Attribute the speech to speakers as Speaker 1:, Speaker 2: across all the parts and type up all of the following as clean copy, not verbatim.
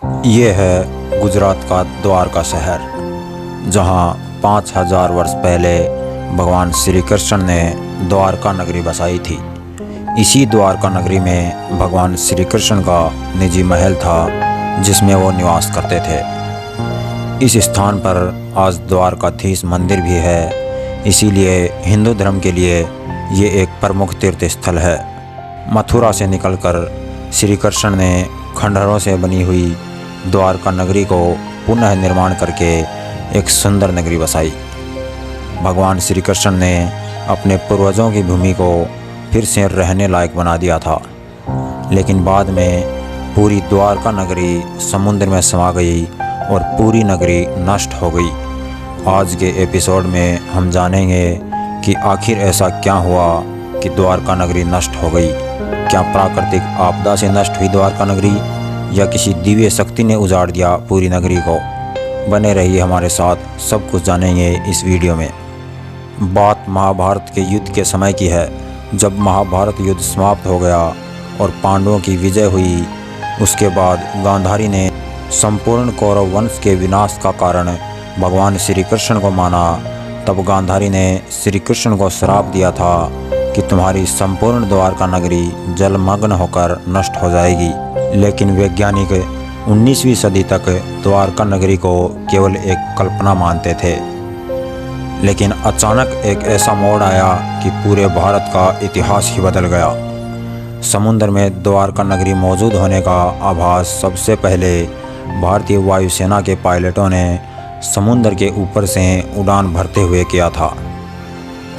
Speaker 1: ये है गुजरात का द्वारका शहर, जहाँ 5000 वर्ष पहले भगवान श्री कृष्ण ने द्वारका नगरी बसाई थी। इसी द्वारका नगरी में भगवान श्री कृष्ण का निजी महल था, जिसमें वो निवास करते थे। इस स्थान पर आज द्वारकाधीश मंदिर भी है, इसीलिए हिंदू धर्म के लिए ये एक प्रमुख तीर्थ स्थल है। मथुरा से निकलकर श्री कृष्ण ने खंडहरों से बनी हुई द्वारका नगरी को पुनः निर्माण करके एक सुंदर नगरी बसाई। भगवान श्री कृष्ण ने अपने पूर्वजों की भूमि को फिर से रहने लायक बना दिया था, लेकिन बाद में पूरी द्वारका नगरी समुद्र में समा गई और पूरी नगरी नष्ट हो गई। आज के एपिसोड में हम जानेंगे कि आखिर ऐसा क्या हुआ कि द्वारका नगरी नष्ट हो गई। क्या प्राकृतिक आपदा से नष्ट हुई द्वारका नगरी, या किसी दिव्य शक्ति ने उजाड़ दिया पूरी नगरी को? बने रहिए हमारे साथ, सब कुछ जानेंगे इस वीडियो में। बात महाभारत के युद्ध के समय की है। जब महाभारत युद्ध समाप्त हो गया और पांडवों की विजय हुई, उसके बाद गांधारी ने संपूर्ण कौरव वंश के विनाश का कारण भगवान श्री कृष्ण को माना। तब गांधारी ने श्री कृष्ण को श्राप दिया था कि तुम्हारी संपूर्ण द्वारका नगरी जलमग्न होकर नष्ट हो जाएगी। लेकिन वैज्ञानिक 19वीं सदी तक द्वारका नगरी को केवल एक कल्पना मानते थे। लेकिन अचानक एक ऐसा मोड़ आया कि पूरे भारत का इतिहास ही बदल गया। समुद्र में द्वारका नगरी मौजूद होने का आभास सबसे पहले भारतीय वायुसेना के पायलटों ने समुद्र के ऊपर से उड़ान भरते हुए किया था।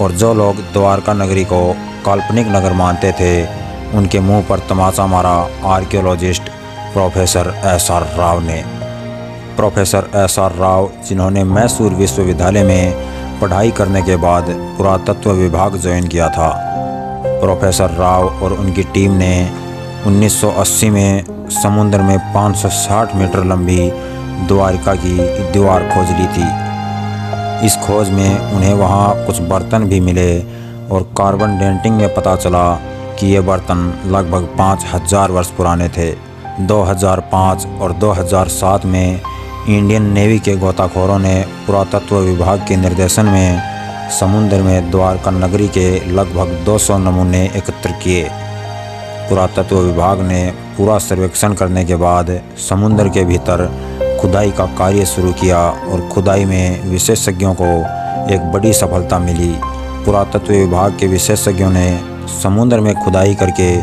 Speaker 1: और जो लोग द्वारका नगरी को काल्पनिक नगर मानते थे, उनके मुंह पर तमाचा मारा आर्कियोलॉजिस्ट प्रोफेसर एस.आर. राव ने। Professor SR. राव, जिन्होंने मैसूर विश्वविद्यालय में पढ़ाई करने के बाद पुरातत्व विभाग ज्वाइन किया था। प्रोफेसर राव और उनकी टीम ने 1980 में समुद्र में 560 मीटर लंबी द्वारका की दीवार खोज ली थी। इस खोज में उन्हें वहां कुछ बर्तन भी मिले और कार्बन डेटिंग में पता चला कि ये बर्तन लगभग 5000 वर्ष पुराने थे। 2005 और 2007 में इंडियन नेवी के गोताखोरों ने पुरातत्व विभाग के निर्देशन में समुद्र में द्वारका नगरी के लगभग 200 नमूने एकत्र किए। पुरातत्व विभाग ने पूरा सर्वेक्षण करने के बाद समुद्र के भीतर खुदाई का कार्य शुरू किया और खुदाई में विशेषज्ञों को एक बड़ी सफलता मिली। पुरातत्व विभाग के विशेषज्ञों ने समुद्र में खुदाई करके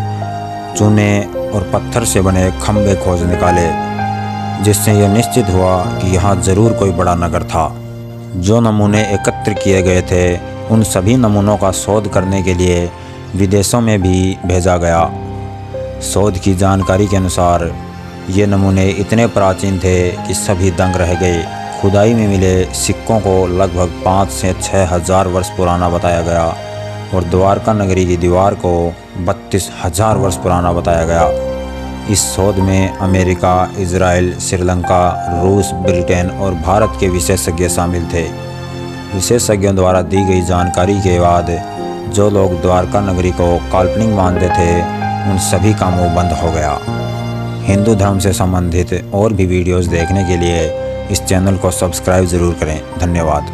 Speaker 1: चूने और पत्थर से बने खंभे खोज निकाले, जिससे यह निश्चित हुआ कि यहाँ ज़रूर कोई बड़ा नगर था। जो नमूने एकत्र किए गए थे, उन सभी नमूनों का शोध करने के लिए विदेशों में भी भेजा गया। शोध की जानकारी के अनुसार ये नमूने इतने प्राचीन थे कि सभी दंग रह गए। खुदाई में मिले सिक्कों को लगभग 5 से 6000 वर्ष पुराना बताया गया और द्वारका नगरी की दीवार को 32,000 वर्ष पुराना बताया गया। इस शोध में अमेरिका, इजराइल, श्रीलंका, रूस, ब्रिटेन और भारत के विशेषज्ञ शामिल थे। विशेषज्ञों द्वारा दी गई जानकारी के बाद जो लोग द्वारका नगरी को काल्पनिक मानते थे, उन सभी का मुंह बंद हो गया। हिंदू धर्म से संबंधित और भी वीडियोस देखने के लिए इस चैनल को सब्सक्राइब ज़रूर करें। धन्यवाद।